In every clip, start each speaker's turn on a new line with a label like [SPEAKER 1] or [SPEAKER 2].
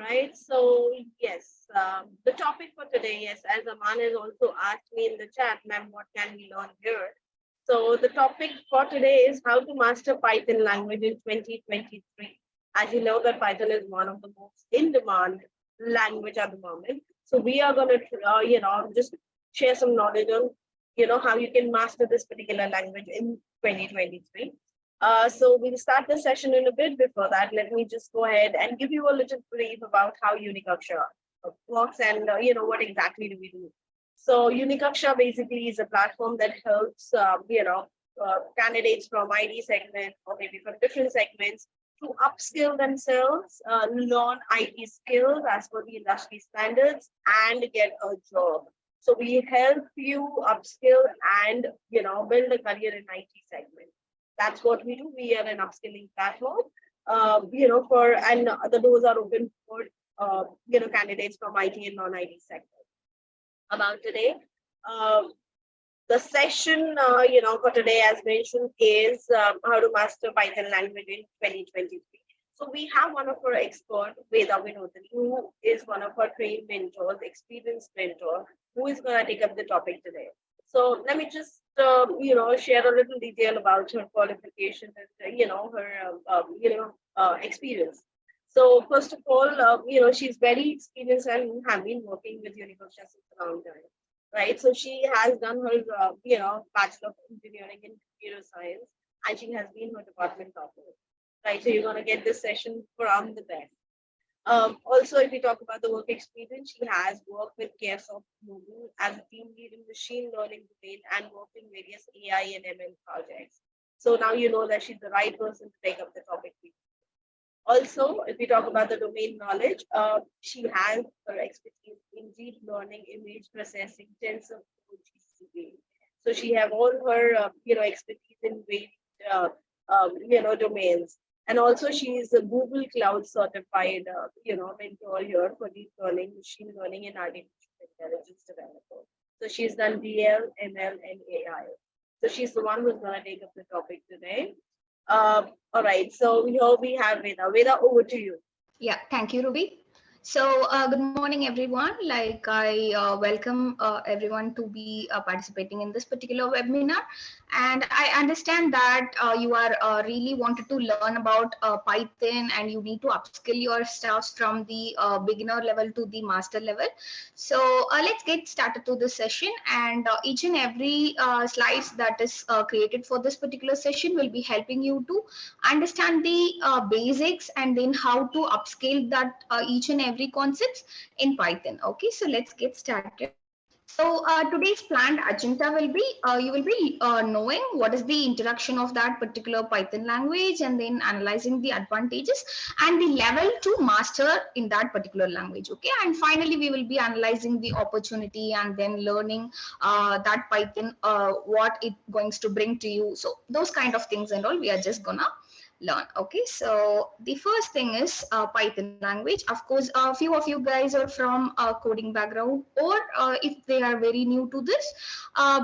[SPEAKER 1] right. So yes, the topic for today, yes, as Aman has also asked me in the chat, ma'am, what can we learn here? So the topic for today is how to master Python language in 2023. As you know that Python is one of the most in demand language at the moment. So we are going to, just share some knowledge on, how you can master this particular language in 2023. So we'll start the session in a bit. Before that, let me just go ahead and give you a little brief about how UniKaksha works and what exactly do we do. So UniKaksha basically is a platform that helps candidates from ID segment or maybe from different segments to upskill themselves, learn IT skills as per the industry standards, and get a job. So we help you upskill and build a career in IT segment. That's what we do. We are an upskilling platform. For and the doors are open for candidates from IT and non-IT sector. About today, the session for today, as mentioned, is how to master Python language in 2023. So we have one of our expert, Veda Vinodani, who is one of our trained mentors, experienced mentor, who is going to take up the topic today. So let me just share a little detail about her qualification and her experience. So first of all, she's very experienced and have been working with UniKaksha since a long time, right? So she has done her Bachelor of Engineering in Computer Science, and she has been her department topper, right? So you're gonna get this session from the best. Also, if we talk about the work experience, she has worked with Caresoft Global as a team lead in machine learning domain and worked in various AI and ML projects. So now you know that she's the right person to take up the topic. Also, if we talk about the domain knowledge, she has her expertise in deep learning, image processing, TensorFlow, GCP. So she have all her expertise in varied domains. And also she is a Google Cloud certified, mentor here for deep learning, machine learning, and artificial intelligence developer. So she's done DL, ML, and AI. So she's the one who's going to take up the topic today. All right, so here we have Veda. Veda, over to you.
[SPEAKER 2] Yeah, thank you, Ruby. So good morning, everyone. Like I welcome everyone to be participating in this particular webinar. And I understand that you are really wanted to learn about Python and you need to upskill your stuff from the beginner level to the master level. So let's get started to this session, and each and every slides that is created for this particular session will be helping you to understand the basics and then how to upscale that each and every concepts in Python. Okay, so let's get started. So today's planned agenda will be, you will be knowing what is the introduction of that particular Python language, and then analyzing the advantages and the level to master in that particular language. Okay, and finally we will be analyzing the opportunity and then learning that Python, what it going to bring to you. So those kind of things and all we are just gonna learn. Okay, so the first thing is Python language. Of course, a few of you guys are from a coding background, or if they are very new to this,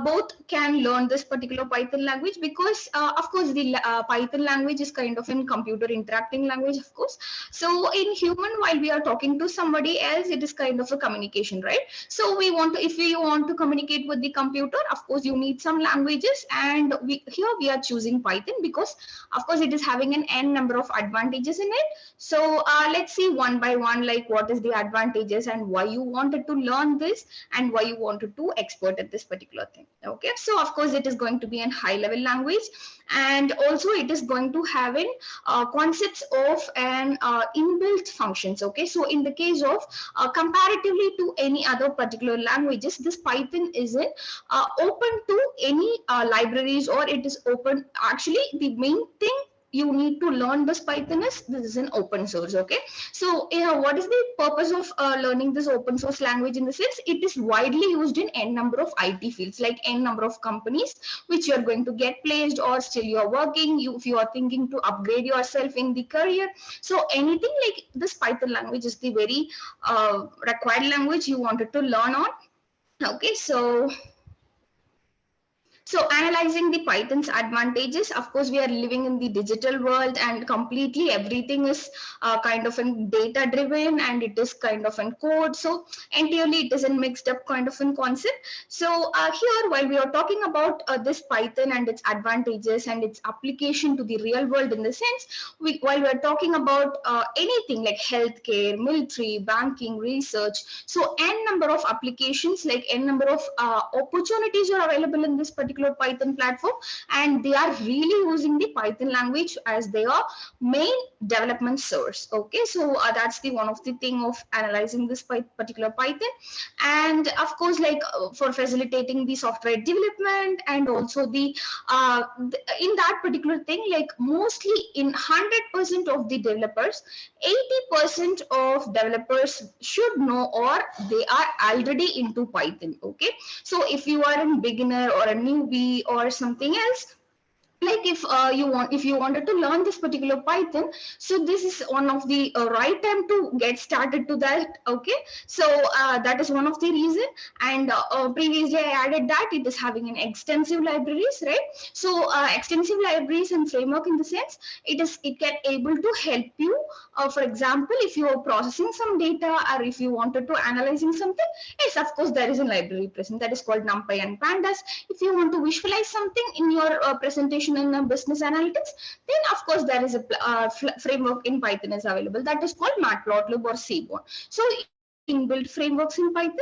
[SPEAKER 2] both can learn this particular Python language, because of course the Python language is kind of in computer interacting language, of course. So in human, while we are talking to somebody else, it is kind of a communication, right? So we want to, if we want to communicate with the computer, of course you need some languages, and here we are choosing Python because of course it is having an n number of advantages in it. So let's see one by one, like what is the advantages and why you wanted to learn this and why you wanted to expert at this particular thing. Okay, so of course it is going to be a high level language, and also it is going to have in concepts of an inbuilt functions. Okay, so in the case of comparatively to any other particular languages, this Python isn't open to any libraries, or it is open. Actually, the main thing you need to learn this Python is this is an open source. Okay, so what is the purpose of learning this open source language? In the sense, it is widely used in n number of IT fields, like n number of companies which you are going to get placed, or still you are working, if you are thinking to upgrade yourself in the career. So anything like this, Python language is the very required language you wanted to learn on. Okay, so So analyzing the Python's advantages, of course, we are living in the digital world and completely everything is kind of in data driven and it is kind of in code. So entirely it is a mixed up kind of in concept. So here, while we are talking about this Python and its advantages and its application to the real world in the sense, while we are talking about anything like healthcare, military, banking, research, so n number of applications, like n number of opportunities are available in this particular Python platform, and they are really using the Python language as their main development source. Okay, so that's the one of the thing of analyzing this particular Python. And of course, like for facilitating the software development, and also the in that particular thing, like mostly in 100% of the developers, 80% of developers should know or they are already into Python. Okay, so if you are a beginner or a newbie or something else, like if you wanted to learn this particular Python, so this is one of the right time to get started to that. Okay, so that is one of the reason. And previously I added that it is having an extensive libraries, right? So extensive libraries and framework in the sense, it can able to help you, for example, if you are processing some data or if you wanted to analyzing something, yes, of course there is a library present that is called NumPy and Pandas. If you want to visualize something in your presentation in business analytics, then of course there is a framework in Python is available that is called Matplotlib or Seaborn. So inbuilt frameworks in Python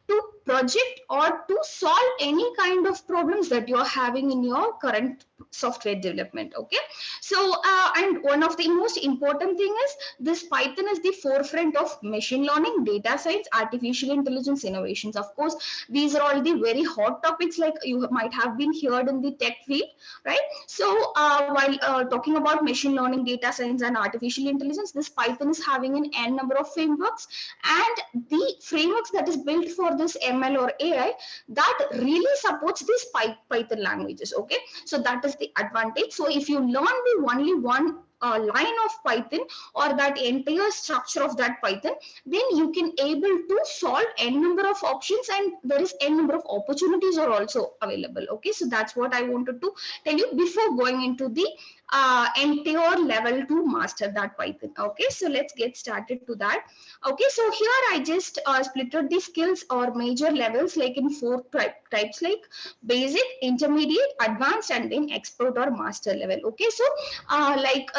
[SPEAKER 2] to project or to solve any kind of problems that you're having in your current software development. Okay, so and one of the most important thing is this Python is the forefront of machine learning, data science, artificial intelligence innovations. Of course, these are all the very hot topics like you might have been heard in the tech field, right? So while talking about machine learning, data science and artificial intelligence, this Python is having an n number of frameworks, and the frameworks that is built for this ML or AI that really supports these Python languages. Okay, so that is the advantage. So if you learn the only one line of Python or that entire structure of that Python, then you can able to solve n number of options, and there is n number of opportunities are also available. Okay, so that's what I wanted to tell you before going into the entire level to master that Python. Okay, so let's get started to that. Okay, so here I just splitted the skills or major levels like in four types, like basic, intermediate, advanced, and then expert or master level. Okay, so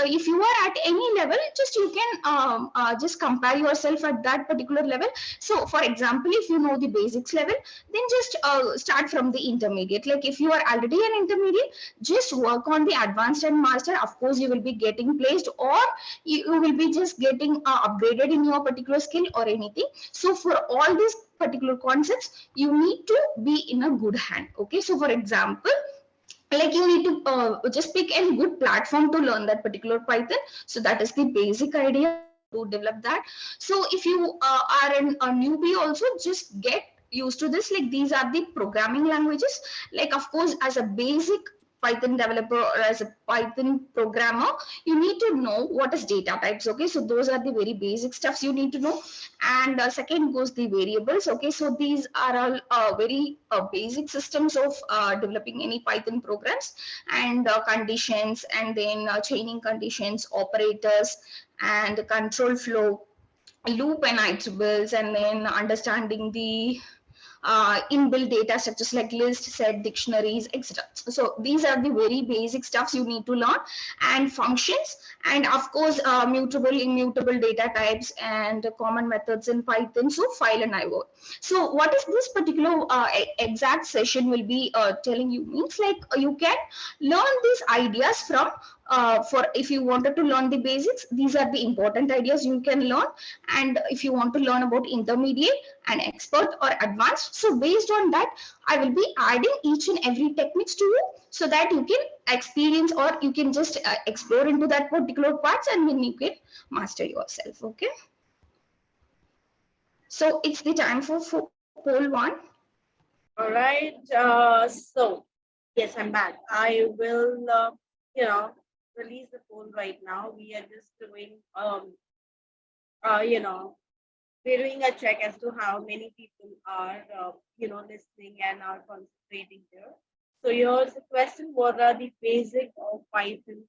[SPEAKER 2] if you are at any level, just you can just compare yourself at that particular level. So for example, if you know the basics level, then just start from the intermediate. Like if you are already an intermediate, just work on the advanced and master. Of course, you will be getting placed, or you will be just getting upgraded in your particular skill or anything. So for all these particular concepts, you need to be in a good hand. Okay, so for example, like you need to just pick a good platform to learn that particular Python. So that is the basic idea to develop that. So if you are a newbie also, just get used to this. Like these are the programming languages. Like of course, as a basic Python developer or as a Python programmer, you need to know what is data types. Okay, so those are the very basic stuffs you need to know. And second goes the variables. Okay, so these are all very basic systems of developing any Python programs, and conditions, and then chaining conditions, operators, and control flow, loop and iterables, and then understanding the inbuilt data structures like list, set, dictionaries, etc. So these are the very basic stuffs you need to learn, and functions, and of course mutable, immutable data types, and common methods in Python. So file and IO. So what is this particular exact session will be telling you means, like you can learn these ideas from for if you wanted to learn the basics, these are the important ideas you can learn. And if you want to learn about intermediate and expert or advanced, so based on that, I will be adding each and every techniques to you so that you can experience or you can just explore into that particular parts, and then you can master yourself. Okay, so it's the time for poll one.
[SPEAKER 1] All right. So yes, I'm back. I will, release the poll right now. We are just doing, we're doing a check as to how many people are, listening and are concentrating here. So here's the question, what are the basic of Python?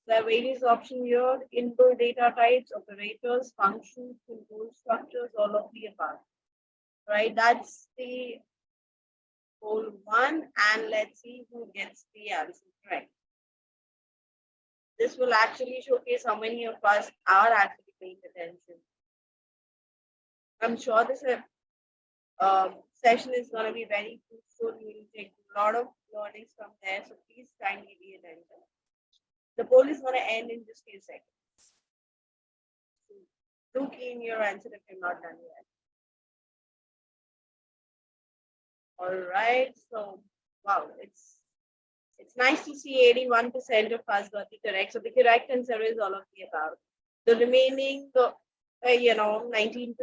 [SPEAKER 1] There are various options here, input data types, operators, functions, control structures, all of the above. Right, that's the whole one. And let's see who gets the answer correct. This will actually showcase how many of us are actually paying attention. I'm sure this session is going to be very fruitful. You will take a lot of learnings from there. So please kindly be attentive. The poll is going to end in just a few seconds. So do key in your answer if you're not done yet. All right. So wow, it's nice to see 81% of us got the correct. So the correct answer is all of the above. The remaining, 19%,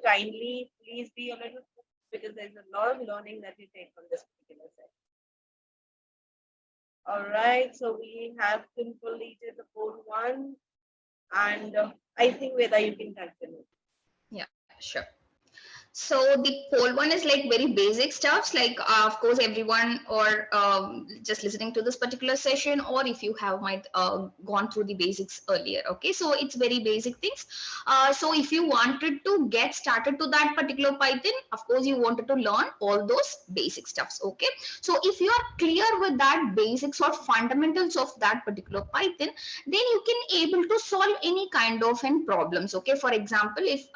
[SPEAKER 1] kindly please be a little, because there's a lot of learning that we take from this particular session. All right, so we have completed the poll one, and I think whether you can continue.
[SPEAKER 2] Yeah, sure. So the poll one is like very basic stuffs, like of course everyone or just listening to this particular session, or if you have might gone through the basics earlier. Okay, so it's very basic things. So if you wanted to get started to that particular Python, of course you wanted to learn all those basic stuffs. Okay, so if you are clear with that basics or fundamentals of that particular Python, then you can able to solve any kind of problems. Okay, for example, if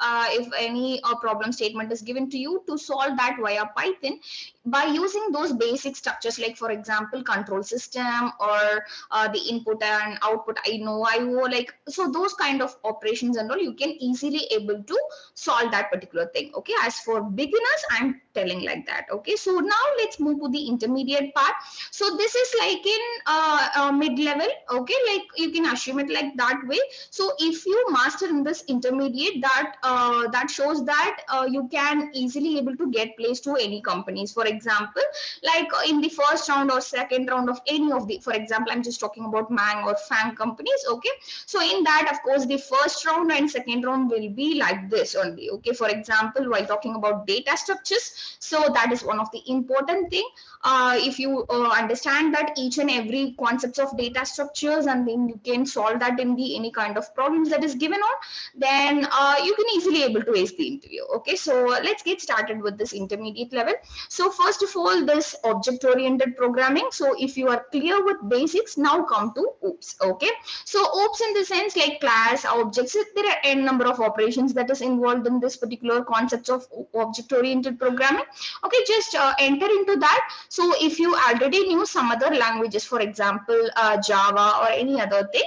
[SPEAKER 2] any problem statement is given to you, to solve that via Python by using those basic structures, like for example control system or the input and output IO, like so those kind of operations and all, you can easily able to solve that particular thing. Okay, as for beginners, I'm telling like that. Okay, so now let's move to the intermediate part. So this is like in mid-level. Okay, like you can assume it like that way. So if you master in this intermediate, that shows that you can easily able to get placed to any companies. For example, like in the first round or second round of any of the, for example, I'm just talking about Mang or Fang companies. Okay, so in that, of course, the first round and second round will be like this only. Okay, for example, while talking about data structures, so that is one of the important thing. If you understand that each and every concepts of data structures, and then you can solve that in the any kind of problems that is given on, then you can easily able to ace the interview. Okay, so let's get started with this intermediate level. So first of all, this object oriented programming. So if you are clear with basics, now come to OOPS. Okay, so OOPS in the sense like class, objects, there are n number of operations that is involved in this particular concepts of object oriented programming. Okay, just enter into that. So if you already knew some other languages, for example Java or any other thing,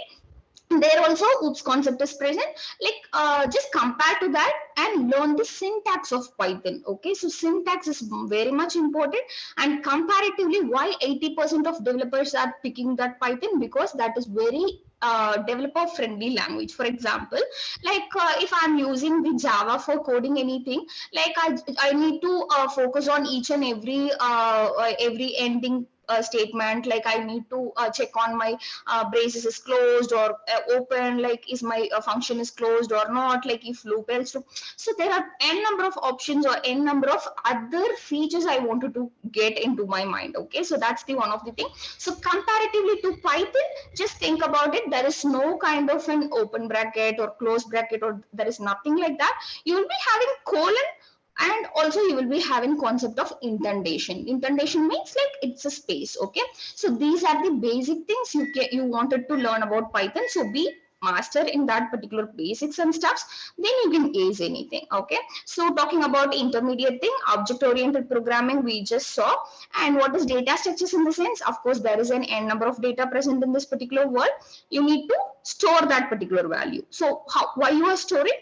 [SPEAKER 2] there also OOPS concept is present. Like just compare to that and learn the syntax of Python. Okay, so syntax is very much important, and comparatively why 80% of developers are picking that Python, because that is very developer friendly language. For example, like if I'm using the Java for coding anything, like I need to focus on each and every ending statement. Like I need to check on my braces is closed or open, like is my function is closed or not, like if loop else loop. So there are n number of options or n number of other features I wanted to get into my mind. Okay, so that's the one of the thing. So comparatively to Python, just think about it, there is no kind of an open bracket or closed bracket, or there is nothing like that. You will be having colon, and also you will be having concept of indentation. Indentation means like it's a space. Okay, so these are the basic things you wanted to learn about Python. So be master in that particular basics and stuffs, then you can ace anything. Okay, so talking about intermediate thing, object oriented programming we just saw. And what is data structures in the sense, of course there is an n number of data present in this particular world. You need to store that particular value. So why you are storing?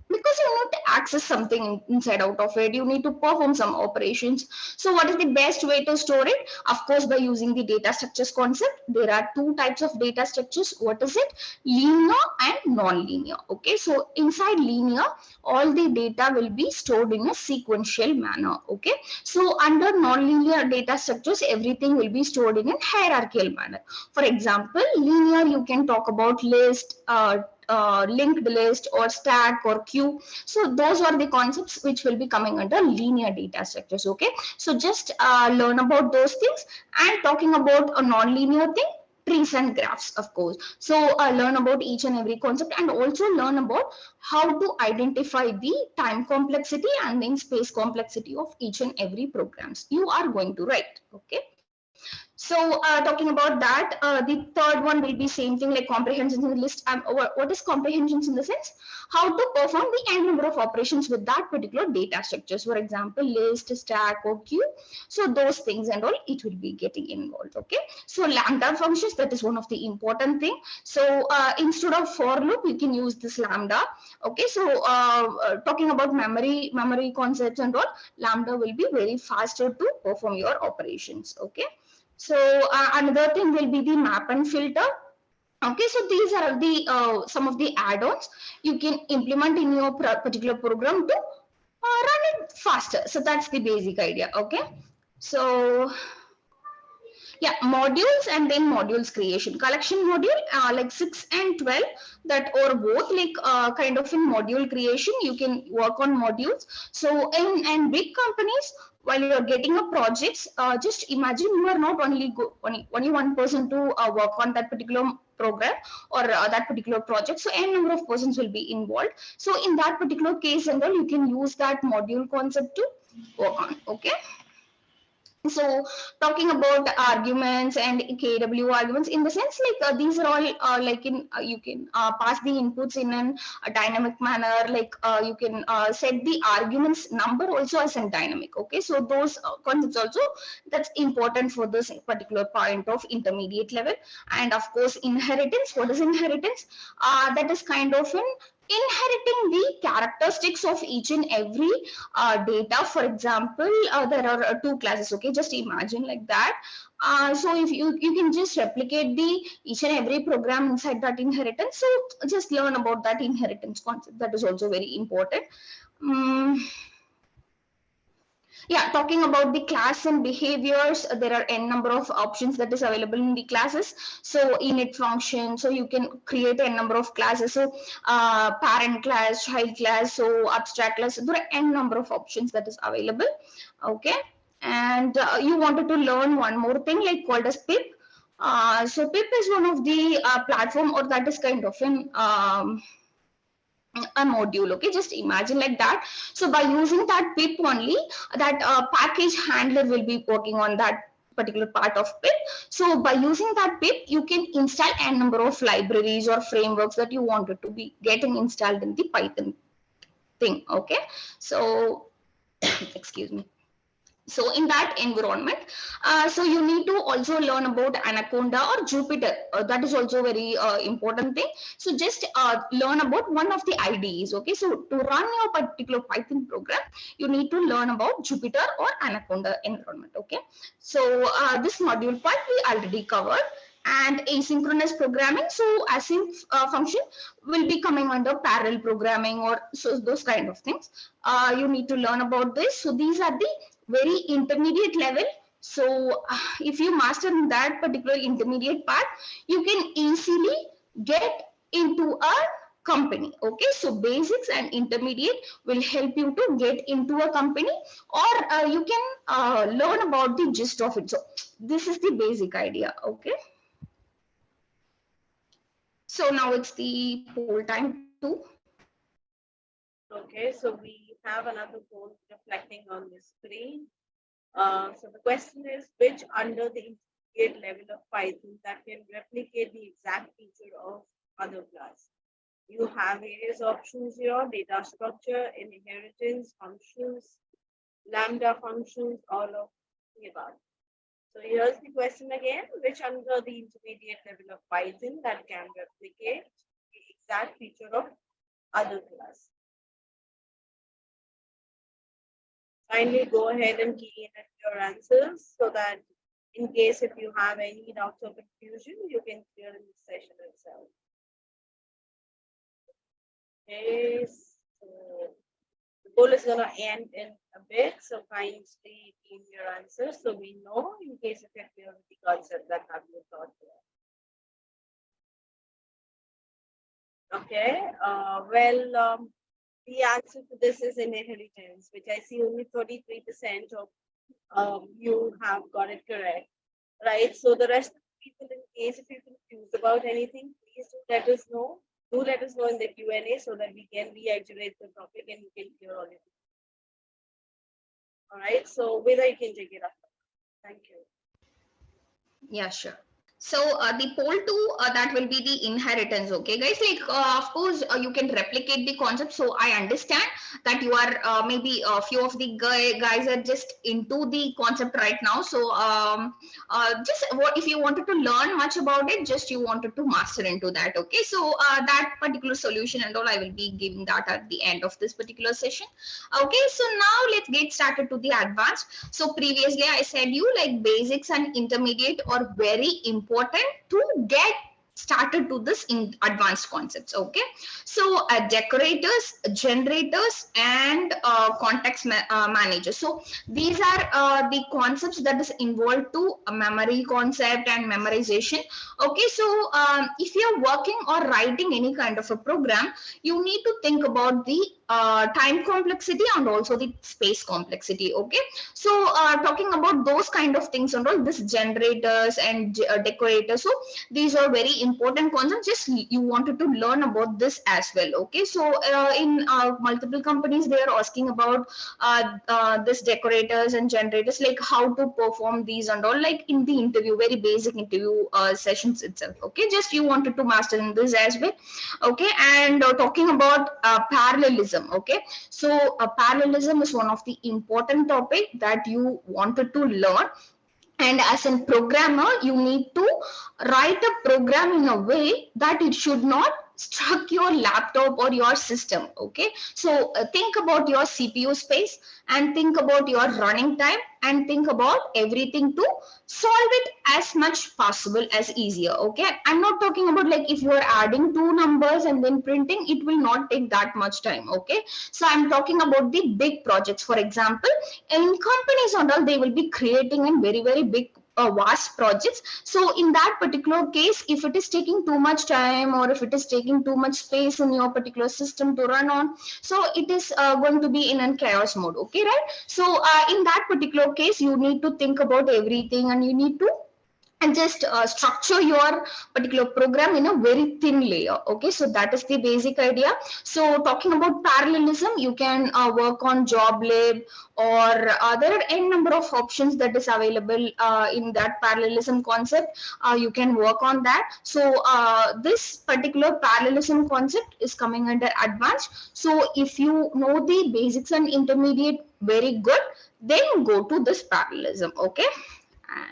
[SPEAKER 2] Because you need to access something inside out of it, you need to perform some operations. So what is the best way to store it? Of course, by using the data structures concept. There are two types of data structures. What is it? Linear and non-linear. Okay, so inside linear, all the data will be stored in a sequential manner. Okay, so under non-linear data structures, everything will be stored in a hierarchical manner. For example, linear, you can talk about list, linked list or stack or queue. So those are the concepts which will be coming under linear data structures. Okay, so just learn about those things. And talking about a non-linear thing, trees and graphs, of course. So learn about each and every concept, and also learn about how to identify the time complexity and then space complexity of each and every programs you are going to write. Okay, so talking about that, the third one will be same thing like comprehensions in the list. What is comprehensions in the sense? How to perform the n number of operations with that particular data structures. For example, list, stack, or queue. So those things and all, it will be getting involved. Okay. So lambda functions, that is one of the important thing. So instead of for loop, you can use this lambda. Okay. So talking about memory concepts and all, lambda will be very faster to perform your operations. Okay. So another thing will be the map and filter. Okay, so these are the some of the add-ons you can implement in your particular program to run it faster. So that's the basic idea. Okay, so yeah, modules and then modules creation. Collection module like 6 and 12, that or both, like kind of in module creation you can work on modules. So in big companies, while you're getting a projects, just imagine you are not only one person to work on that particular program or that particular project. So n number of persons will be involved. So in that particular case and all, you can use that module concept to work on. Okay, so talking about arguments and kw arguments, in the sense like these are all like in you can pass the inputs in a dynamic manner, like you can set the arguments number also as a dynamic. Okay, so those concepts also, that's important for this particular point of intermediate level. And of course inheritance. What is inheritance? That is kind of an inheriting the characteristics of each and every data. For example, there are two classes. Okay, just imagine like that. So if you can just replicate the each and every program inside that inheritance. So just learn about that inheritance concept. That is also very important. Yeah, talking about the class and behaviors, there are n number of options that is available in the classes. So init function, so you can create a number of classes. So parent class, child class, so abstract class, there are n number of options that is available. Okay, and you wanted to learn one more thing like called as pip. So pip is one of the platform, or that is kind of an a module. Okay, just imagine like that. So by using that pip only, that package handler will be working on that particular part of pip. So by using that pip, you can install a number of libraries or frameworks that you wanted to be getting installed in the Python thing. Okay, so excuse me. So in that environment, so you need to also learn about Anaconda or Jupyter. That is also very important thing. So just learn about one of the IDEs. Okay, so to run your particular Python program, you need to learn about Jupyter or Anaconda environment. Okay, so this module part we already covered. And asynchronous programming, so async function will be coming under parallel programming, or so those kind of things. You need to learn about this. So these are the very intermediate level. So if you master that particular intermediate part, you can easily get into a company. Okay, so basics and intermediate will help you to get into a company, or you can learn about the gist of it. So this is the basic idea. Okay, so now it's the poll time too.
[SPEAKER 1] Okay, so we have another poll reflecting on the screen. So the question is, which under the intermediate level of Python that can replicate the exact feature of other class? You have various options here: data structure, inheritance, functions, lambda functions, all of the above. So here's the question again: which under the intermediate level of Python that can replicate the exact feature of other class? Kindly go ahead and key in your answers so that in case if you have any doubts or confusion, you can clear in the session itself. Okay, so the poll is going to end in a bit, so kindly key in your answers so we know in case if you're clear with the concept that have been taught here. Okay. The answer to this is inheritance, which I see only 33% of you have got it correct. Right. So the rest of the people, in case if you're confused about anything, please do let us know. Do let us know in the Q&A so that we can reiterate the topic and you can hear all of it. All right. So whether you can take it up. Thank you.
[SPEAKER 2] Yeah, sure. So the poll two, that will be the inheritance. Okay, guys. Like, of course, you can replicate the concept. So I understand that you are maybe a few of the guys are just into the concept right now. So just what if you wanted to learn much about it, just you wanted to master into that. Okay, so that particular solution and all, I will be giving that at the end of this particular session. Okay, so now let's get started to the advanced. So previously I said you like basics and intermediate are very important to get started to this in advanced concepts. Okay, so decorators, generators, and context managers. So these are the concepts that is involved to a memory concept and memorization. Okay, so if you're working or writing any kind of a program, you need to think about the time complexity and also the space complexity. Okay, so talking about those kind of things and all, this generators and decorators, so these are very important concepts. Just you wanted to learn about this as well. Okay, so in multiple companies they are asking about this decorators and generators, like how to perform these and all, like in the interview, very basic interview sessions itself. Okay, just you wanted to master in this as well. Okay, and talking about parallelism. Okay, so parallelism is one of the important topic that you wanted to learn. And as a programmer, you need to write a program in a way that it should not struck your laptop or your system. Okay, so think about your CPU space and think about your running time and think about everything to solve it as much possible as easier. Okay, I'm not talking about like if you are adding two numbers and then printing, it will not take that much time. Okay, so I'm talking about the big projects. For example, in companies and all, they will be creating a very big vast projects. So in that particular case, if it is taking too much time or if it is taking too much space in your particular system to run on, so it is going to be in a chaos mode. Okay, right? So in that particular case, you need to think about everything and you need to and just structure your particular program in a very thin layer. Okay, so that is the basic idea. So talking about parallelism, you can work on job lab, or there are n number of options that is available in that parallelism concept. You can work on that. So this particular parallelism concept is coming under advanced. So if you know the basics and intermediate very good, then go to this parallelism. Okay,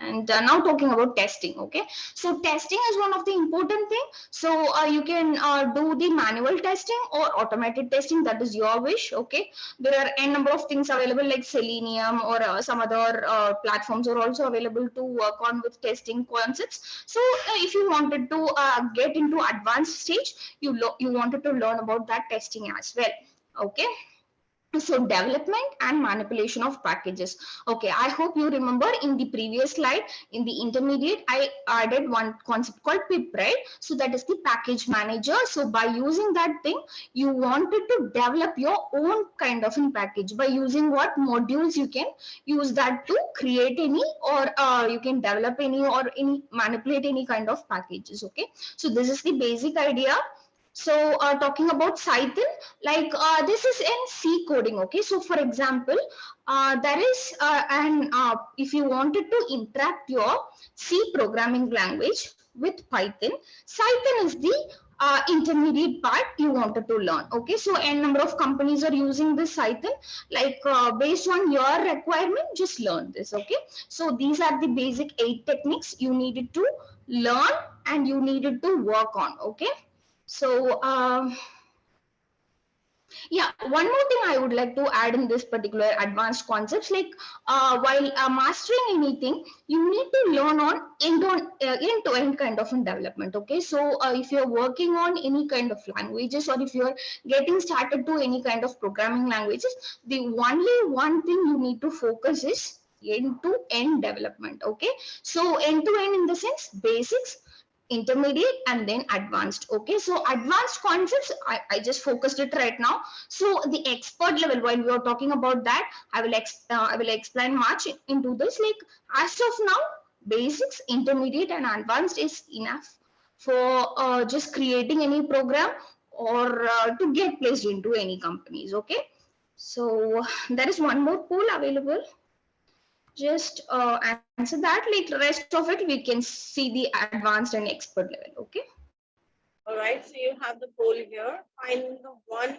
[SPEAKER 2] and now talking about testing. Okay, so testing is one of the important thing. So you can do the manual testing or automated testing, that is your wish. Okay, there are n number of things available like Selenium or some other platforms are also available to work on with testing concepts. So if you wanted to get into advanced stage, you wanted to learn about that testing as well. Okay, so development and manipulation of packages. Okay, I hope you remember in the previous slide in the intermediate I added one concept called pip, right? So that is the package manager. So by using that thing, you wanted to develop your own kind of a package by using what modules you can use that to create any, or you can develop any or any manipulate any kind of packages. Okay, so this is the basic idea. So talking about Python, like this is in C coding. Okay, so for example, there is if you wanted to interact your C programming language with Python, Python is the intermediate part you wanted to learn. Okay, so n number of companies are using this Python. Like based on your requirement, just learn this. Okay, so these are the basic 8 techniques you needed to learn and you needed to work on. Okay, so yeah, one more thing I would like to add in this particular advanced concepts, like while mastering anything, you need to learn on end-to-end kind of development. Okay, so if you're working on any kind of languages or if you're getting started to any kind of programming languages, the only one thing you need to focus is end-to-end development. Okay, so end-to-end in the sense basics, intermediate, and then advanced. Okay, so advanced concepts, I just focused it right now. So the expert level, while we are talking about that, I will explain much into this. Like as of now, basics, intermediate, and advanced is enough for just creating any program or to get placed into any companies. Okay, so there is one more pool available. Just answer that. Like the rest of it, we can see the advanced and expert level. Okay.
[SPEAKER 1] All right, so you have the poll here. Find the one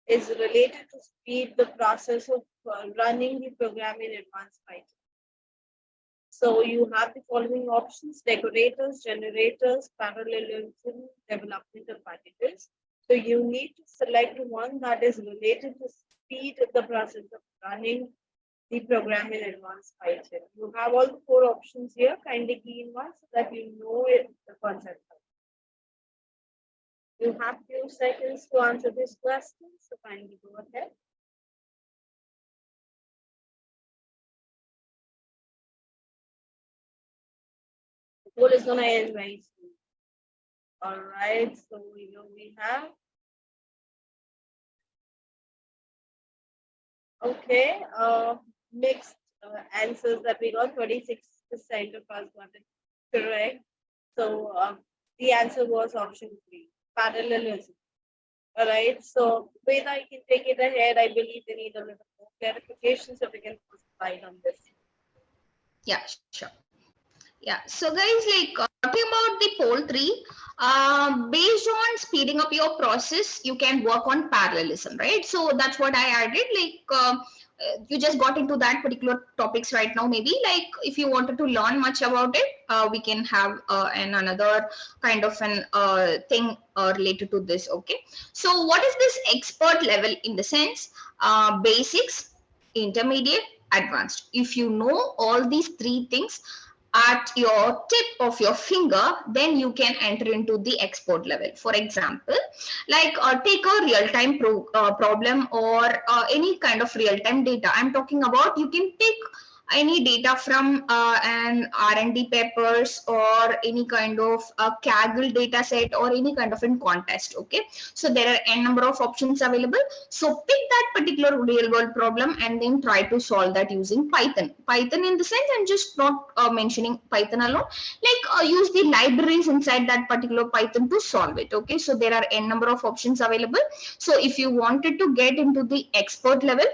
[SPEAKER 1] is related to speed the process of running the program in advanced Python. So you have the following options: decorators, generators, parallelism, developmental packages. So you need to select one that is related to speed the process of running the program in advanced Python. You have all the four options here. Kindly key in one so that you know it, the concept. You have few seconds to answer this question, so kindly go ahead. The poll is gonna end very soon. All right, so here we have. Okay, mixed answers that we got. 26% of us got it correct. So the answer was option 3, parallelism. All right, so Veda, I can take it ahead. I believe they need a little more clarification, so we can put slide on this.
[SPEAKER 2] Yeah, sure. Yeah, so guys, like talking about the poll 3, based on speeding up your process, you can work on parallelism, right? So that's what I added. Like you just got into that particular topics right now. Maybe like if you wanted to learn much about it, we can have another kind of an thing related to this. Okay, so what is this expert level in the sense? Basics, intermediate, advanced. If you know all these three things at your tip of your finger, then you can enter into the expert level. For example, like take a real-time problem or any kind of real-time data. I'm talking about, you can take any data from an R&D papers or any kind of Kaggle data set or any kind of in contest. Okay, so there are n number of options available. So pick that particular real world problem and then try to solve that using Python in the sense, and just not mentioning Python alone, like use the libraries inside that particular Python to solve it. Okay, so there are n number of options available. So if you wanted to get into the expert level,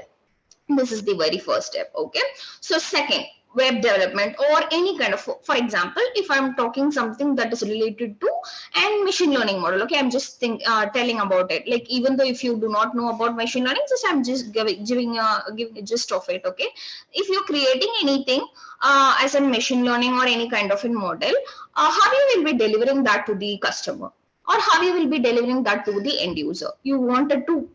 [SPEAKER 2] this is the very first step. Okay, so second, web development or any kind of, for example, if I'm talking something that is related to and machine learning model. Okay, I'm just telling about it. Like even though if you do not know about machine learning, just I'm just giving a gist of it. Okay, if you're creating anything as a machine learning or any kind of a model, how you will be delivering that to the customer, or how you will be delivering that to the end user. You wanted to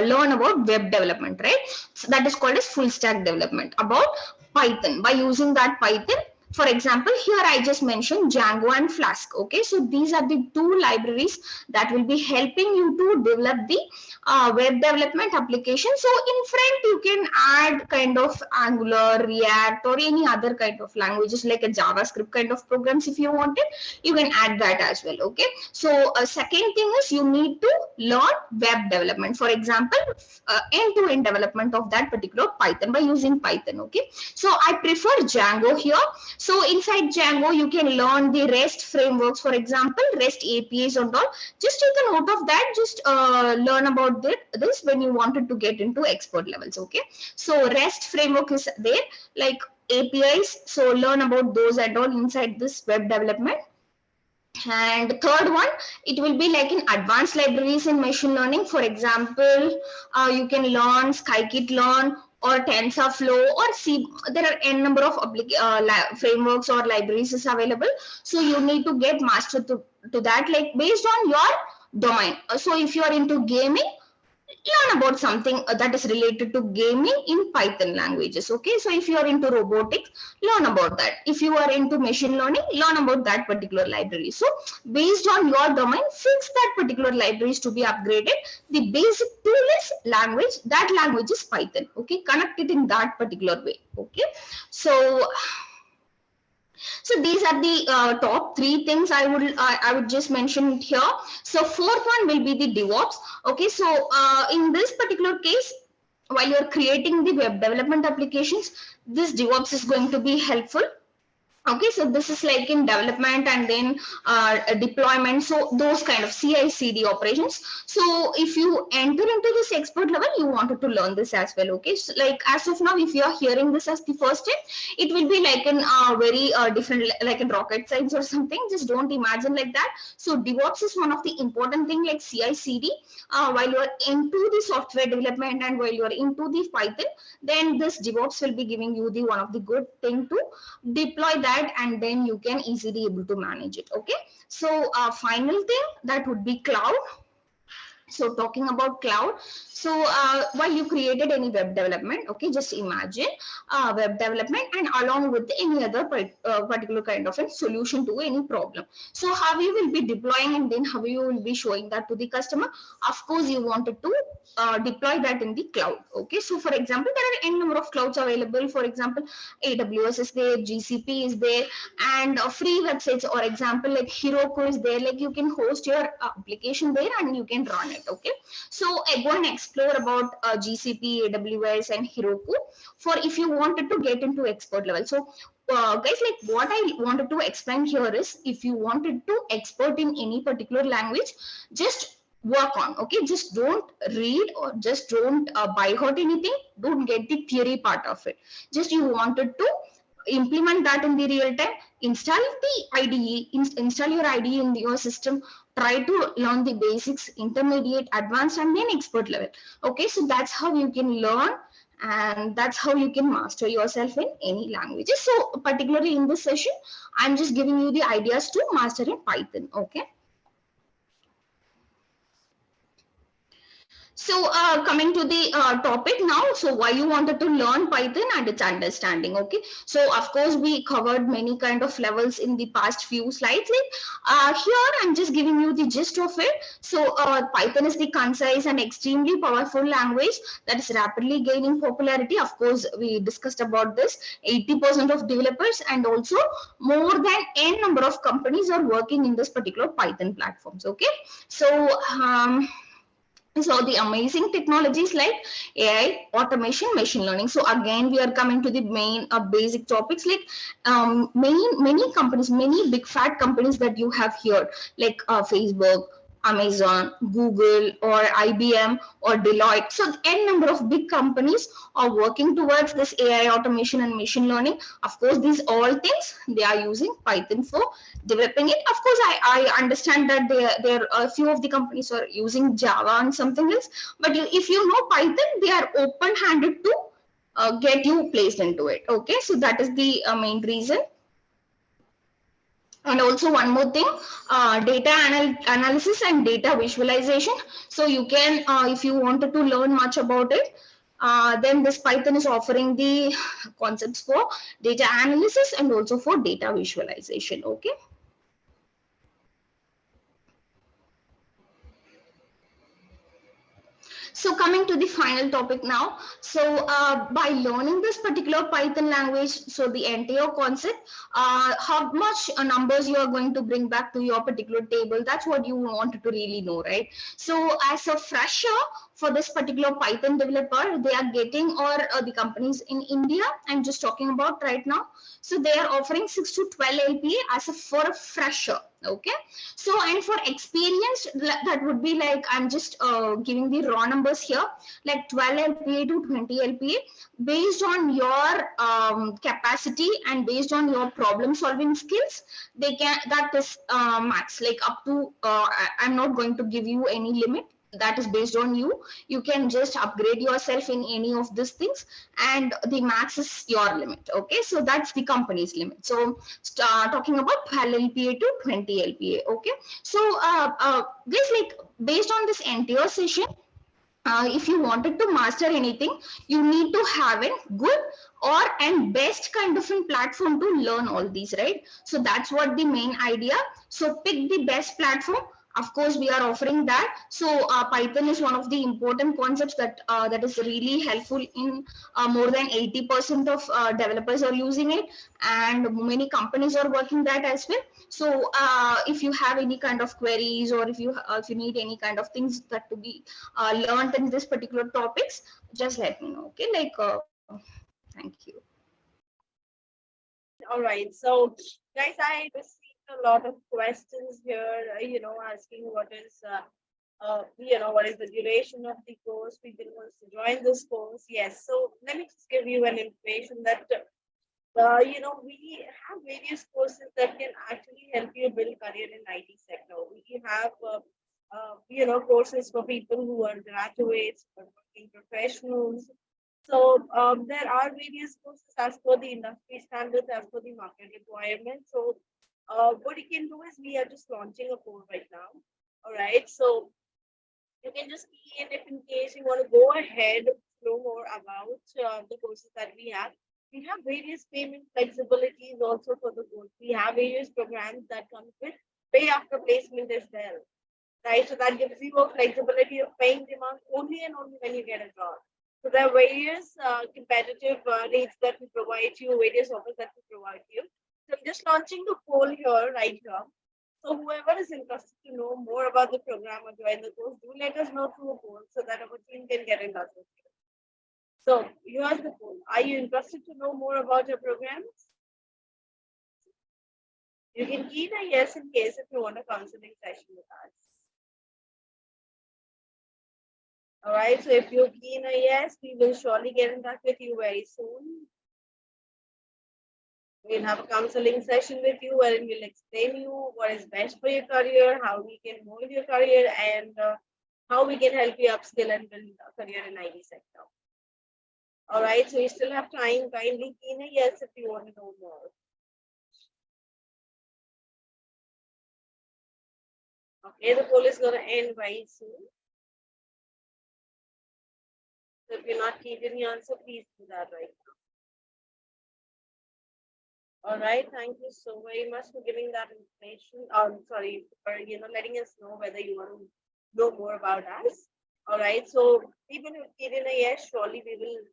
[SPEAKER 2] learn about web development, right? So that is called as full stack development about Python. By using that Python, for example, here I just mentioned Django and Flask. Okay, so these are the two libraries that will be helping you to develop the web development application. So in front, you can add kind of Angular, React, or any other kind of languages like a JavaScript kind of programs. If you wanted, you can add that as well. Okay, so a second thing is you need to learn web development. For example, end-to-end development of that particular Python by using Python. Okay, so I prefer Django here. So inside Django, you can learn the REST frameworks, for example, REST APIs and all. Just take a note of that. Just learn about this when you wanted to get into expert levels. Okay, so REST framework is there, like APIs. So learn about those and all inside this web development. And third one, it will be like in advanced libraries in machine learning. For example, you can learn scikit-learn or TensorFlow or C. There are n number of frameworks or libraries is available. So you need to get mastered to that, like based on your domain. So if you are into gaming, learn about something that is related to gaming in Python languages. Okay, so if you are into robotics, learn about that. If you are into machine learning, learn about that particular library. So based on your domain, fix that particular libraries to be upgraded. The basic tool is language, that language is Python. Okay, connect it in that particular way. Okay, so So these are the top three things I would just mention here. So fourth one will be the DevOps. Okay, so in this particular case, while you're creating the web development applications, this DevOps is going to be helpful. Okay, so this is like in development and then deployment, so those kind of CI/CD operations. So if you enter into this expert level, you wanted to learn this as well. Okay, so like as of now, if you are hearing this as the first step, it will be like in very different, like in rocket science or something. Just don't imagine like that. So DevOps is one of the important thing, like CI/CD. While you are into the software development and while you are into the Python, then this DevOps will be giving you the one of the good thing to deploy that, and then you can easily able to manage it. Okay, so final thing that would be cloud. So talking about cloud, so while you created any web development, okay, just imagine web development and along with any other particular kind of a solution to any problem. So how you will be deploying and then how you will be showing that to the customer. Of course, you wanted to deploy that in the cloud. Okay, so for example, there are n number of clouds available. For example, AWS is there, GCP is there, and free websites, or example like Heroku is there. Like you can host your application there and you can run it. Okay, so go and explore about GCP, AWS, and Heroku for if you wanted to get into expert level. So guys, like what I wanted to explain here is, if you wanted to expert in any particular language, just work on. Okay, just don't read or just don't by heart anything. Don't get the theory part of it. Just you wanted to implement that in the real time. Install the IDE, install your IDE in your system. Try to learn the basics, intermediate, advanced, and then expert level. Okay, so that's how you can learn, and that's how you can master yourself in any languages. So particularly in this session, I'm just giving you the ideas to master in Python. Okay. So coming to the topic now, so why you wanted to learn Python and its understanding. Okay, so of course we covered many kind of levels in the past few slides. Here I'm just giving you the gist of it. So Python is the concise and extremely powerful language that is rapidly gaining popularity. Of course, we discussed about this. 80% of developers and also more than n number of companies are working in this particular Python platforms. Okay, so so the amazing technologies like AI, automation, machine learning. So again, we are coming to the main basic topics, like many companies, many big fat companies that you have here, like Facebook, Amazon, Google, or IBM, or Deloitte. So n number of big companies are working towards this AI, automation, and machine learning. Of course, these all things they are using Python for developing it. Of course, I understand that there are a few of the companies are using Java and something else, but if you know Python, they are open-handed to get you placed into it. Okay, so that is the main reason. And also one more thing, data analysis and data visualization. So you can, if you wanted to learn much about it, then this Python is offering the concepts for data analysis and also for data visualization. Okay. So coming to the final topic now. So by learning this particular Python language, so the entire concept, how much numbers you are going to bring back to your particular table, that's what you wanted to really know, right? So as a fresher for this particular Python developer, they are getting, or the companies in India, I'm just talking about right now. So they are offering 6 to 12 LPA as for a fresher. Okay, so and for experience, that would be like, I'm just giving the raw numbers here, like 12 LPA to 20 LPA based on your capacity and based on your problem solving skills. They can, that is max, like up to I'm not going to give you any limit. That is based on you. You can just upgrade yourself in any of these things, and the max is your limit. Okay, so that's the company's limit. So talking about 12 LPA to 20 LPA. Okay, so guys, like based on this entire session, if you wanted to master anything, you need to have a good or and best kind of a platform to learn all these, right? So that's what the main idea. So pick the best platform. of course we are offering that. So Python is one of the important concepts that is really helpful in more than 80% of developers are using it, and many companies are working that as well. So if you have any kind of queries, or if you need any kind of things that to be learned in this particular topics, just let me know. Okay, thank you.
[SPEAKER 1] All right. So, guys, I received a lot of questions here, asking what is the duration of the course? People wants to join this course. Yes. So, let me just give you an information that, we have various courses that can actually help you build career in IT sector. We have, courses for people who are graduates or working professionals. So there are various courses as per the industry standards, as per the market requirements. So what you can do is we are just launching a course right now. All right. So you can just key in if in case you want to go ahead, know more about the courses that we have. We have various payment flexibilities also for the course. We have various programs that come with pay after placement as well. Right. So that gives you a flexibility of paying demand only and only when you get a job. So there are various competitive rates that we provide you, various offers that we provide you. So I'm just launching the poll here, right here. So whoever is interested to know more about the program or join the course, do let us know through a poll so that our team can get in touch with you. So here's the poll. Are you interested to know more about your programs? You can key the yes in case if you want a counseling session with us. All right, so if you're keen a yes, we will surely get in touch with you very soon. We'll have a counseling session with you wherein we'll explain you what is best for your career, how we can mold your career, and how we can help you upskill and build a career in IT sector. All right, so you still have time. Kindly keen a yes if you want to know more. Okay, the poll is going to end very soon. So if you're not keen in the answer, please do that right now. All right, thank you so very much for giving that information. Sorry, for letting us know whether you want to know more about us. All right, so even if you in a yes, surely we will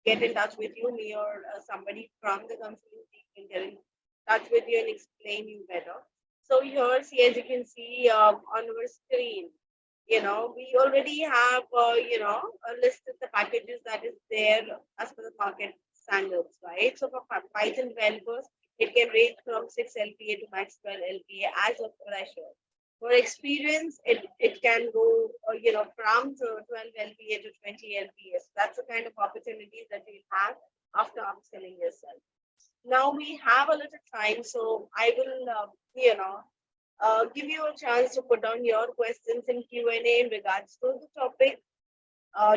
[SPEAKER 1] get in touch with you. Me or somebody from the counseling team will get in touch with you and explain you better. So here, see, as you can see on our screen, we already have listed the packages that is there as per the market standards, right? So for Python developers, it can range from 6 LPA to max 12 LPA as a fresher. For experience, it can go, from 12 LPA to 20 LPA. So that's the kind of opportunities that you have after upskilling yourself. Now we have a little time, so I will, give you a chance to put down your questions in Q&A in regards to the topic,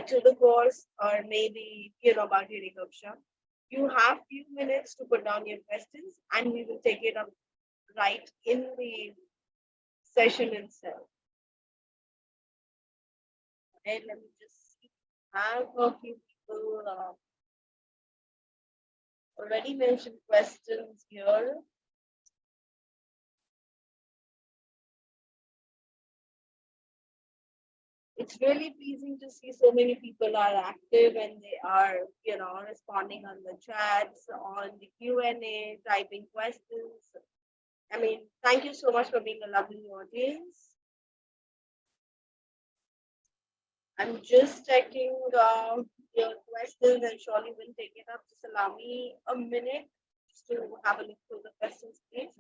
[SPEAKER 1] to the course, or maybe, about UniKaksha. You have few minutes to put down your questions and we will take it up right in the session itself. Okay, let me just see. I have a few people already mentioned questions here. It's really pleasing to see so many people are active and they are, responding on the chats, on the Q&A, typing questions. I mean, thank you so much for being a lovely audience. I'm just checking your questions and surely will take it up. Just allow me a minute just to have a look through the questions, please.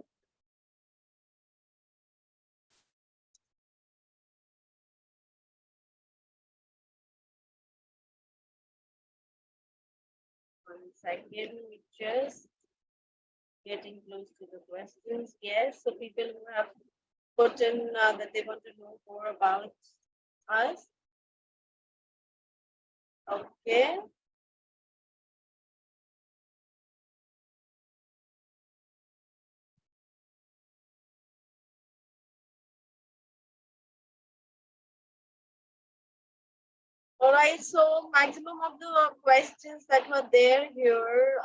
[SPEAKER 1] One second, we just getting close to the questions. Yes, so people who have put in that they want to know more about us. Okay. All right, so maximum of the questions that were there here,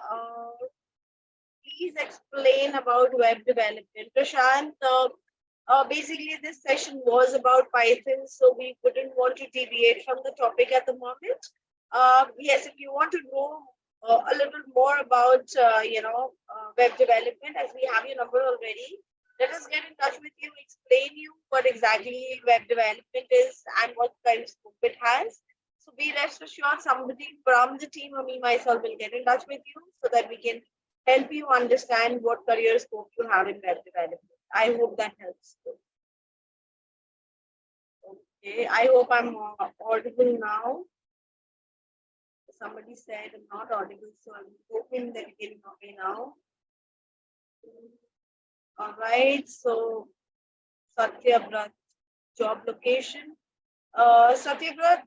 [SPEAKER 1] please explain about web development. Prashant, Basically, this session was about Python, so we wouldn't want to deviate from the topic at the moment. Yes, if you want to know a little more about, web development, as we have your number already, let us get in touch with you, explain you what exactly web development is and what kind of scope it has. So be rest assured, somebody from the team or me myself will get in touch with you so that we can help you understand what career scope you have in web development. I hope that helps. Okay, I hope I'm audible now. Somebody said I'm not audible, so I'm hoping that you can hear me now. All right, so Satyabrat, job location. Satyabrat,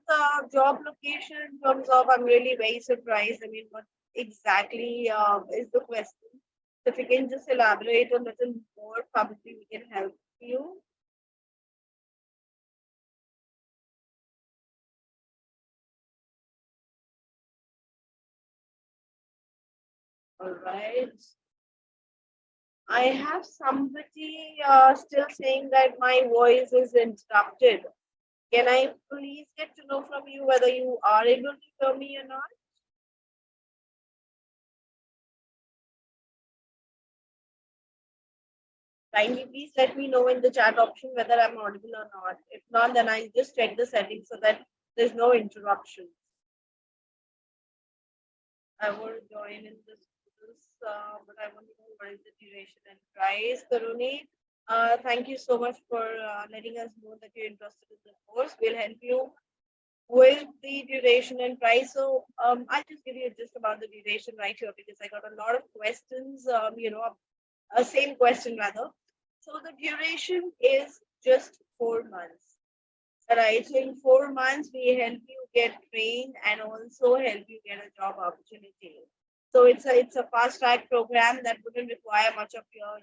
[SPEAKER 1] job location in terms of, I'm really very surprised. I mean, what exactly is the question? If you can just elaborate a little more, probably we can help you. All right. I have somebody still saying that my voice is interrupted. Can I please get to know from you whether you are able to hear me or not? Kindly please let me know in the chat option whether I'm audible or not. If not, then I'll just check the settings so that there's no interruption. I will join in this course, but I want to know what is the duration and price. Karuni, thank you so much for letting us know that you're interested in the course. We'll help you with the duration and price. So I'll just give you just about the duration right here because I got a lot of questions, same question rather. So the duration is just 4 months. Right. So in 4 months, we help you get trained and also help you get a job opportunity. So it's a fast track program that wouldn't require much of your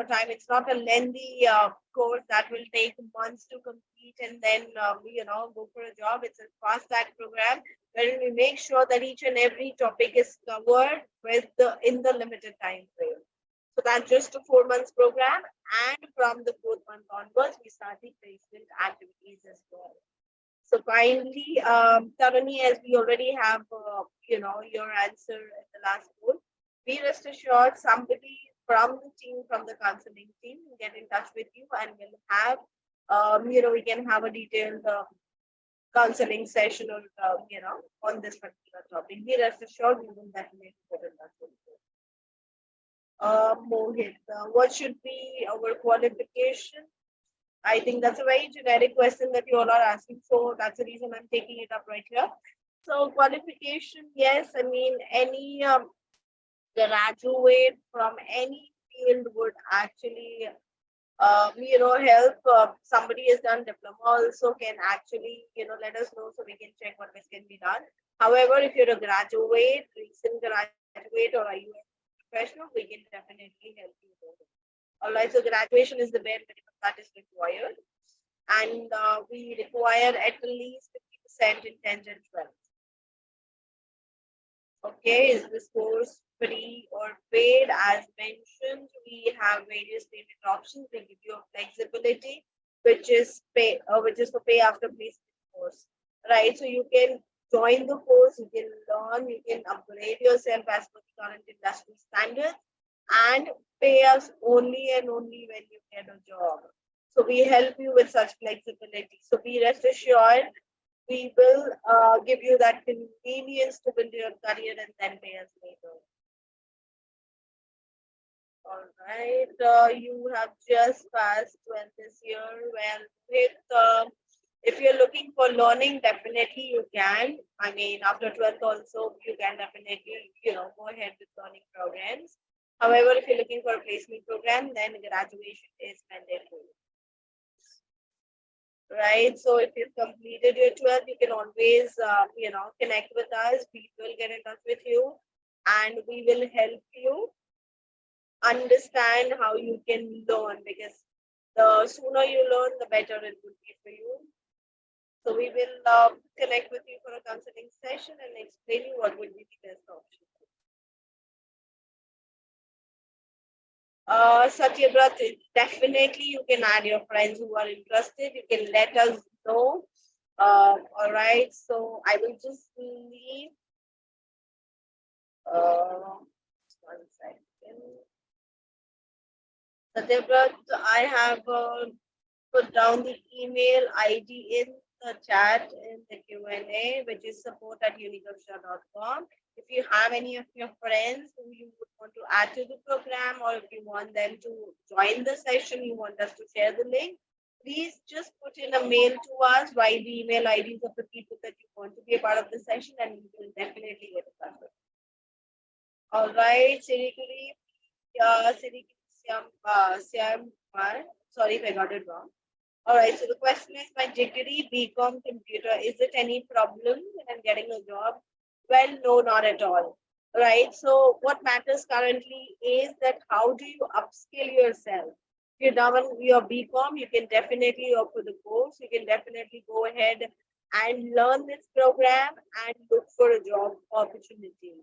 [SPEAKER 1] time. It's not a lengthy course that will take months to complete and then go for a job. It's a fast track program where we make sure that each and every topic is covered with the in the limited time frame. So that's just a 4 months program. And from the fourth month onwards, we start the placement activities as well. So finally, Tarani, as we already have, your answer in the last poll, be rest assured somebody from the team, from the counseling team, will get in touch with you and will have, we can have a detailed counseling session or, on this particular topic. Be rest assured we will definitely get in touch with you. Mohit, what should be our qualification? I think that's a very generic question that you all are asking. So that's the reason I'm taking it up right here. So qualification, yes, I mean, any graduate from any field would actually, help. Somebody has done diploma also can actually, let us know so we can check what this can be done. However, if you're a graduate, recent graduate, or are you a professional, we can definitely help you. All right, so graduation is the bare minimum that is required. And we require at least 50% in 10th and 12th. Okay, is this course free or paid? As mentioned, we have various payment options. We give you a flexibility, which is for pay after placement course. Right. So you can join the course, you can learn, you can upgrade yourself as per the current industry standards, and pay us only and only when you get a job. So we help you with such flexibility. So be rest assured we will give you that convenience to build your career and then pay us later. All right, you have just passed 12th this year. Well, if you're looking for learning, definitely you can. I mean, after 12th also, you can definitely, go ahead with learning programs. However, if you're looking for a placement program, then graduation is mandatory. Right. So if you've completed your 12th, you can always, connect with us. We will get in touch with you and we will help you understand how you can learn because the sooner you learn, the better it would be for you. So we will connect with you for a counseling session and explain you what would be the best option. Satyabrat, definitely you can add your friends who are interested. You can let us know. All right. So I will just leave. One second. Satyabrat, I have put down the email ID in the chat in the Q&A, which is support@unikaksha.com. If you have any of your friends who you would want to add to the program, or if you want them to join the session, you want us to share the link, please just put in a mail to us, write the email IDs of the people that you want to be a part of the session, and we will definitely get in touch with you. All right, Sirikuri, Sirikuri Siam, sorry if I got it wrong. All right, so the question is, my degree BCom computer, is it any problem when I'm getting a job? Well, no, not at all. Right. So what matters currently is that how do you upskill yourself? If you're done with your BCom, you can definitely opt for the course. You can definitely go ahead and learn this program and look for a job opportunity.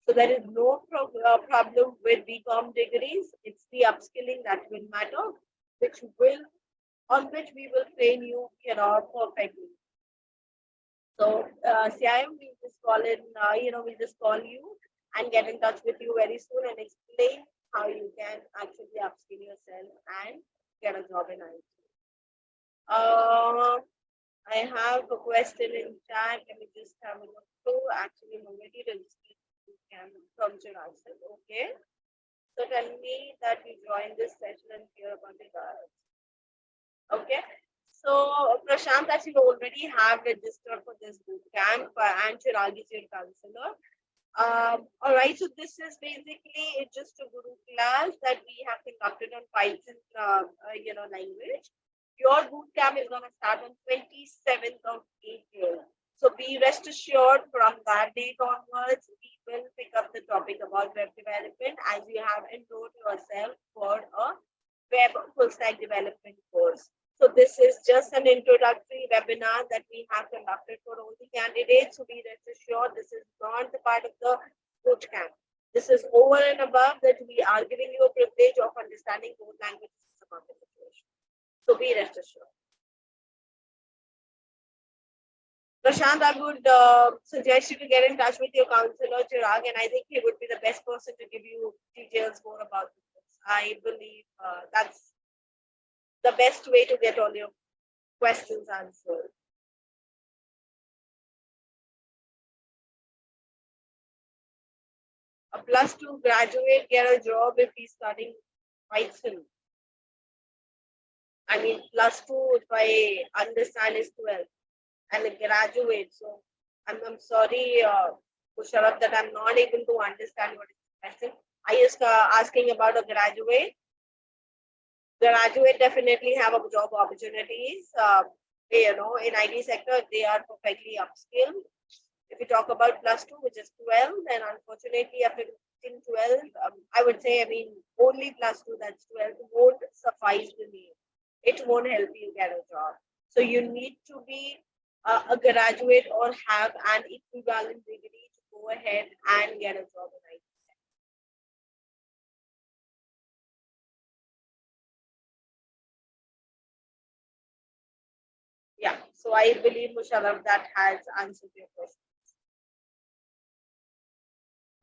[SPEAKER 1] So there is no problem with BCom degrees. It's the upskilling that will matter, which will on which we will train you, perfectly. So, CIM, we just call in, we'll just call you and get in touch with you very soon and explain how you can actually upskill yourself and get a job in IT. I have a question in chat. Let me just have a look through. Actually, I'm already registered from Chirag. Okay. So tell me that you joined this session and hear about it. Okay. So, Prashant, as you already have registered for this boot camp, and Chirag is your counselor. All right, so this is basically it's just a guru class that we have conducted on Python, language. Your boot camp is going to start on 27th of April. So be rest assured from that date onwards, we will pick up the topic about web development as you have enrolled yourself for a web full stack development course. So this is just an introductory webinar that we have conducted for all the candidates. So be rest assured this is not the part of the boot camp. This is over and above that we are giving you a privilege of understanding both languages in the market situation. So be rest assured. Prashant, I would suggest you to get in touch with your counselor, Chirag, and I think he would be the best person to give you details more about this. I believe that's the best way to get all your questions answered. A +2 graduate get a job if he's studying Python. I mean, +2, if I understand, is 12 and a graduate. So I'm sorry, Musharraf, that I'm not able to understand what is the question. Are you asking about a graduate? Graduate definitely have a job opportunities. In IT sector, they are perfectly upskilled. If you talk about +2, which is 12, then unfortunately after 12, I would say, only +2, that's 12, won't suffice the need. It won't help you get a job. So you need to be a graduate or have an equivalent degree to go ahead and get a job in IT. Yeah, so I believe, Musharraf, that has answered your question.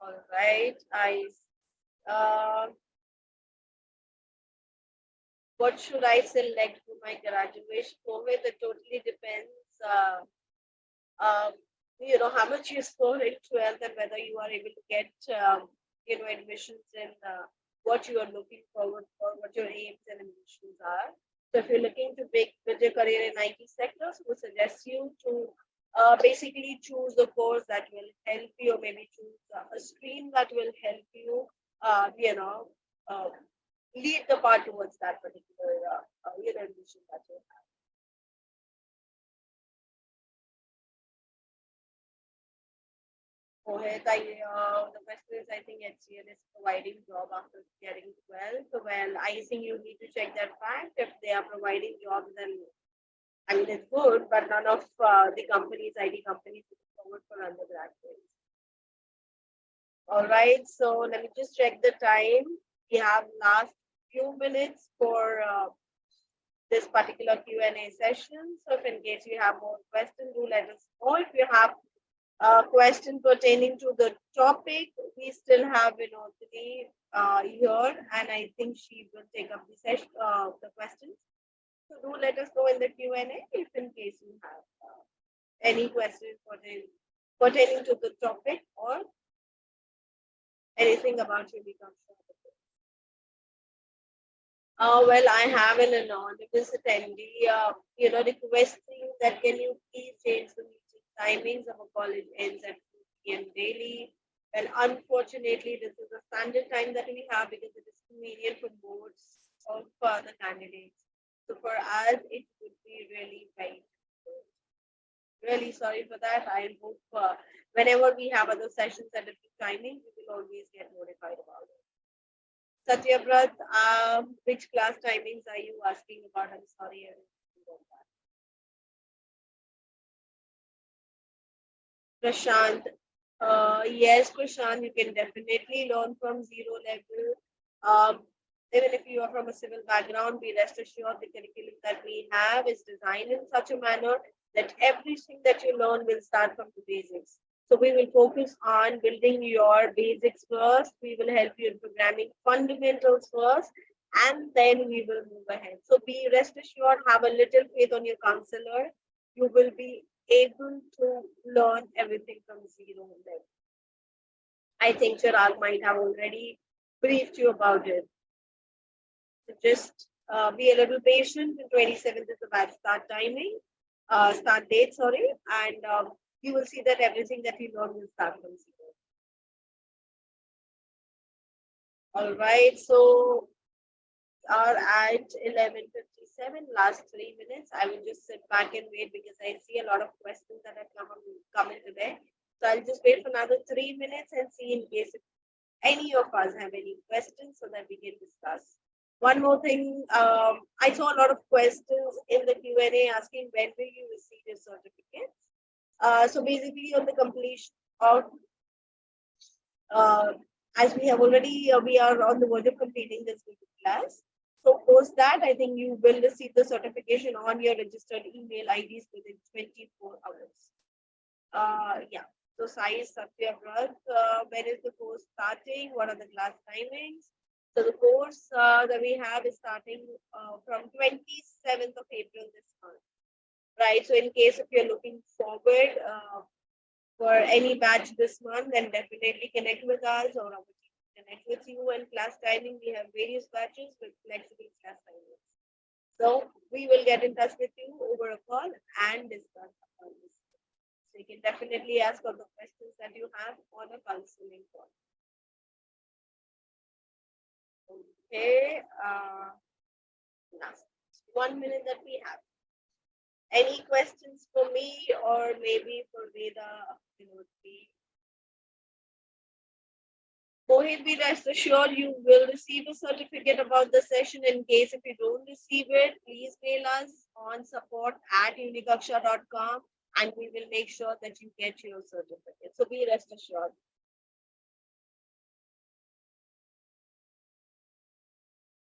[SPEAKER 1] All right, what should I select for my graduation program? It totally depends. How much you score in 12th and whether you are able to get, admissions in what you are looking forward for, what your aims and ambitions are. So if you're looking to build your career in IT sectors, we suggest you to basically choose a course that will help you, or maybe choose a stream that will help you, lead the path towards that particular, ambition that you have. Mohit, the question is, I think HCL is providing job after getting 12. So, well, I think you need to check that fact. If they are providing jobs, then it's good, but none of the companies, IT companies, look forward for undergraduates. All right, so let me just check the time. We have last few minutes for this particular Q&A session. So if in case you have more questions, do let us know. If you have a question pertaining to the topic, we still have Vinodini here, and I think she will take up the session, the questions. So do let us know in the Q&A if in case you have any questions pertaining to the topic or anything about UniKaksha. Well, I have an anonymous attendee, requesting that can you please change the meeting timings of a college ends at 2 p.m. daily. Well, unfortunately, this is a standard time that we have because it is convenient for boards of the candidates. So for us, it would be really very difficult. Really sorry for that. I hope whenever we have other sessions at different timings, we will always get notified about it. Satyabrat, which class timings are you asking about? I'm sorry. Prashant, yes, Prashant, you can definitely learn from zero level. Even if you are from a civil background, be rest assured the curriculum that we have is designed in such a manner that everything that you learn will start from the basics. So we will focus on building your basics first. We will help you in programming fundamentals first, and then we will move ahead. So be rest assured, have a little faith on your counselor. You will be able to learn everything from zero level. I think Chirag might have already briefed you about it. So just be a little patient. The 27th is the batch start date, sorry, and you will see that everything that you learn will start from zero. All right, so are at 11:57, last 3 minutes. I will just sit back and wait because I see a lot of questions that have come in today. So I'll just wait for another 3 minutes and see in case if any of us have any questions so that we can discuss. One more thing, I saw a lot of questions in the Q&A asking when will you receive your certificates. So basically on the completion of as we have already, we are on the verge of completing this class. So post that, I think you will receive the certification on your registered email IDs within 24 hours. Yeah. So Sai Satyavrat, when is the course starting? What are the class timings? So the course that we have is starting from 27th of April this month. Right. So in case if you're looking forward for any batch this month, then definitely connect with us or our team connect with you. And class timing, we have various batches with flexible class timings. So we will get in touch with you over a call and discuss about this. So you can definitely ask all the questions that you have on a counseling call. Okay. Last 1 minute that we have. Any questions for me or maybe for Veda? Mohit, be rest assured you will receive a certificate about the session. In case if you don't receive it, please mail us on support@unikaksha.com and we will make sure that you get your certificate. So be rest assured.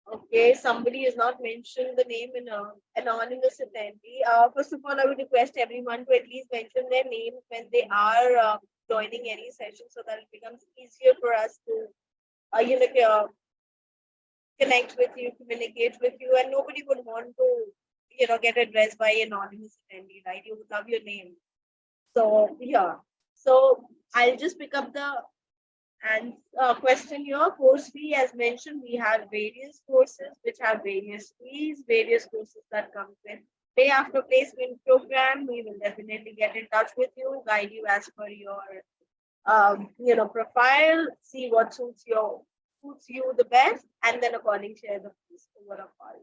[SPEAKER 1] Okay, somebody has not mentioned the name in anonymous attendee. First of all, I would request everyone to at least mention their name when they are joining any session so that it becomes easier for us to connect with you, communicate with you, and nobody would want to, get addressed by anonymous attendee, right? You would love your name. So yeah. So I'll just pick up the and question here. Course fee, as mentioned, we have various courses which have various fees, various courses that come with pay after placement program. We will definitely get in touch with you, guide you as per your profile, see what suits you the best, and then according share the fees over a call.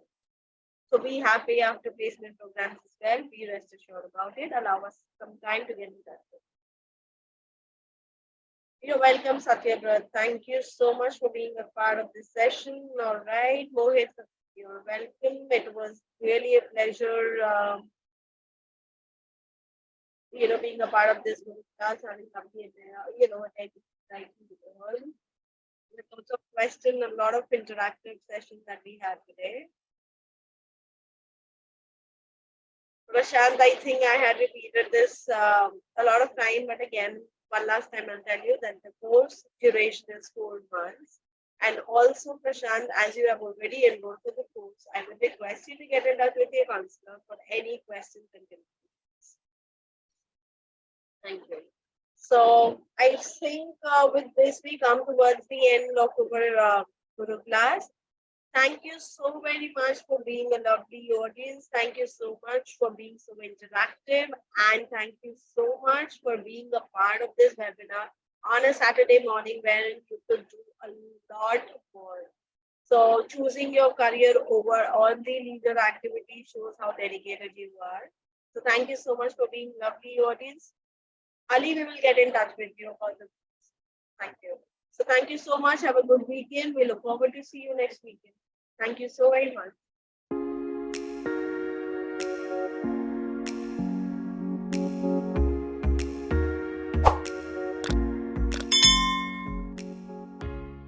[SPEAKER 1] So we have pay after placement programs as well. Be rest assured about it. Allow us some time to get in touch with you. You're welcome, Satyabrat. Thank you so much for being a part of this session. All right, Mohit, you're welcome. It was really a pleasure, being a part of this class, having something, attending the with lots of questions, a lot of interactive sessions that we had today. Prashant, I think I had repeated this a lot of time, but again, one last time I'll tell you that the course duration is 4 months. And also, Prashant, as you have already enrolled for the course, I would request you to get in touch with your counselor for any questions and confusions. Thank you. So I think with this, we come towards the end of our Guru class. Thank you so very much for being a lovely audience. Thank you so much for being so interactive. And thank you so much for being a part of this webinar on a Saturday morning wherein you could do a lot more. So choosing your career over all the leisure activities shows how dedicated you are. So thank you so much for being lovely audience. Ali, we will get in touch with you for the. Thank you. So thank you so much. Have a good weekend. We look forward to see you next weekend. Thank you so very much.